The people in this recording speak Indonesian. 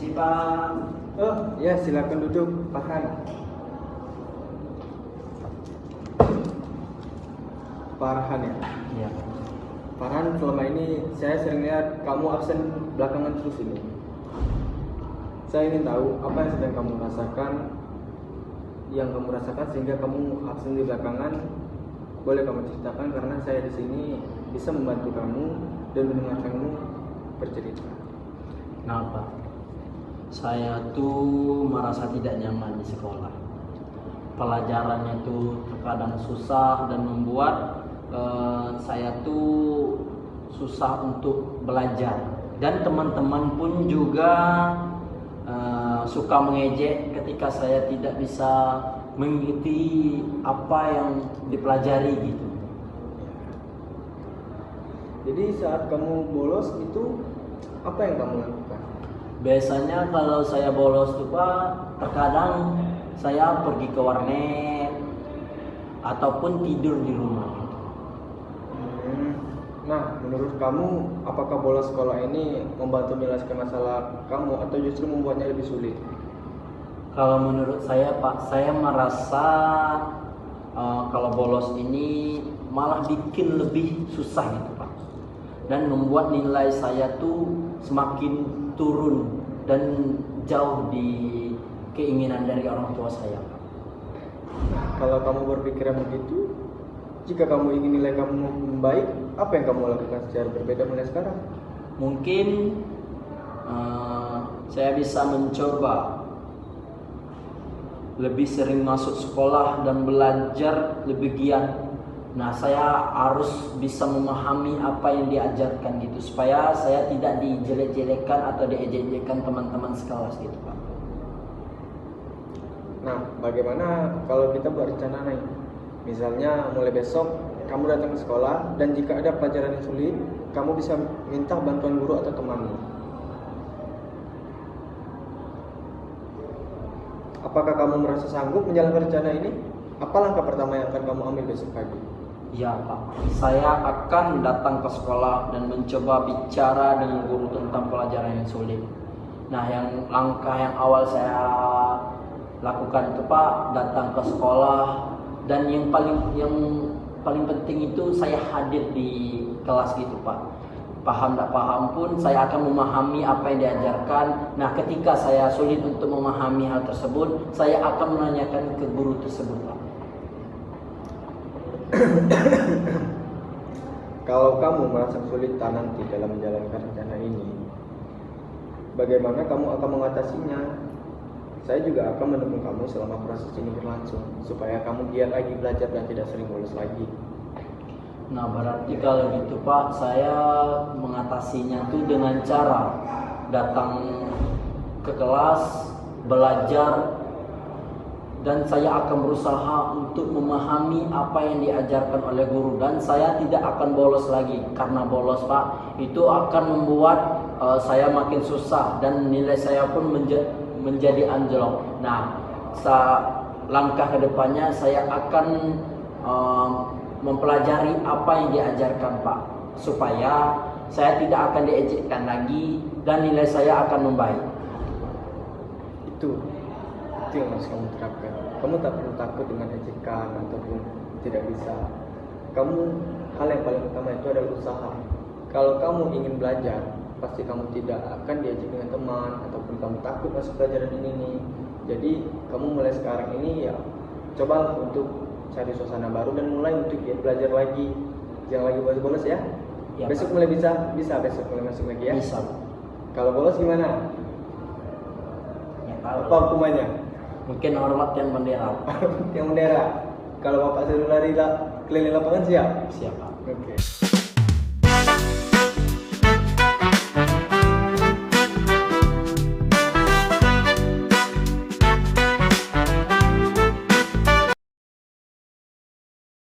Permisi Pak. Oh, ya silakan duduk, Farhan. Farhan ya? Iya. Farhan, selama ini saya sering lihat kamu absen belakangan terus ini. Saya ingin tahu apa yang sedang kamu rasakan sehingga kamu absen di belakangan. Boleh kamu ceritakan karena saya di sini bisa membantu kamu dan mendengarkanmu bercerita. Nah Pak, saya tuh merasa tidak nyaman di sekolah. Pelajarannya tuh terkadang susah dan membuat saya tuh susah untuk belajar. Dan teman-teman pun juga suka mengejek ketika saya tidak bisa mengikuti apa yang dipelajari gitu. Jadi saat kamu bolos itu apa yang kamu lakukan? Biasanya kalau saya bolos tuh Pak, terkadang saya pergi ke warnet ataupun tidur di rumah. Nah, menurut kamu apakah bolos sekolah ini membantu menyelesaikan masalah kamu atau justru membuatnya lebih sulit? Kalau menurut saya Pak, saya merasa kalau bolos ini malah bikin lebih susah gitu Pak. Dan membuat nilai saya tuh semakin turun dan jauh di keinginan dari orang tua saya. Kalau kamu berpikiran begitu, jika kamu ingin nilai kamu membaik, apa yang kamu lakukan secara berbeda mulai sekarang? Mungkin saya bisa mencoba lebih sering masuk sekolah dan belajar lebih giat. Nah, saya harus bisa memahami apa yang diajarkan gitu supaya saya tidak dijelek-jelekan atau diejek-ejekkan teman-teman sekelas gitu Pak. Nah, bagaimana kalau kita berencana nih? Misalnya mulai besok kamu datang ke sekolah dan jika ada pelajaran yang sulit, kamu bisa minta bantuan guru atau temanmu. Apakah kamu merasa sanggup menjalankan rencana ini? Apa langkah pertama yang akan kamu ambil besok pagi? Ya Pak, saya akan datang ke sekolah dan mencoba bicara dengan guru tentang pelajaran yang sulit. Nah, langkah yang awal saya lakukan itu Pak, datang ke sekolah dan yang paling penting itu saya hadir di kelas gitu Pak. Paham tak paham pun saya akan memahami apa yang diajarkan. Nah, ketika saya sulit untuk memahami hal tersebut, saya akan menanyakan ke guru tersebut Pak. Kalau kamu merasa kesulitan nanti dalam menjalankan rencana ini, bagaimana kamu akan mengatasinya? Saya juga akan mendukung kamu selama proses ini berlangsung, supaya kamu giat lagi belajar dan tidak sering bolos lagi. Nah, berarti kalau gitu Pak, saya mengatasinya tuh dengan cara datang ke kelas, belajar, dan saya akan berusaha untuk memahami apa yang diajarkan oleh guru. Dan saya tidak akan bolos lagi, karena bolos Pak, itu akan membuat saya makin susah dan nilai saya pun menjadi anjlok. Nah, langkah kedepannya saya akan mempelajari apa yang diajarkan Pak, supaya saya tidak akan diejekkan lagi dan nilai saya akan membaik. Itu yang harus kamu terapkan. Kamu tak perlu takut dengan ejekan ataupun tidak bisa. Hal yang paling utama itu adalah usaha. Kalau kamu ingin belajar, pasti kamu tidak akan diejek dengan teman ataupun kamu takut masuk pelajaran ini nih. Jadi kamu mulai sekarang ini ya cobalah untuk cari suasana baru dan mulai untuk belajar lagi. Jangan lagi bolos-bolos ya. Ya Besok Pak. mulai bisa besok mulai masuk lagi ya. Bisa Pak. Kalau bolos gimana? Ya, Apa hukumannya? mungkin hormat yang bendera. Yang bendera. Kalau bapak suruh lari keliling lapangan siap? Siapa? Oke.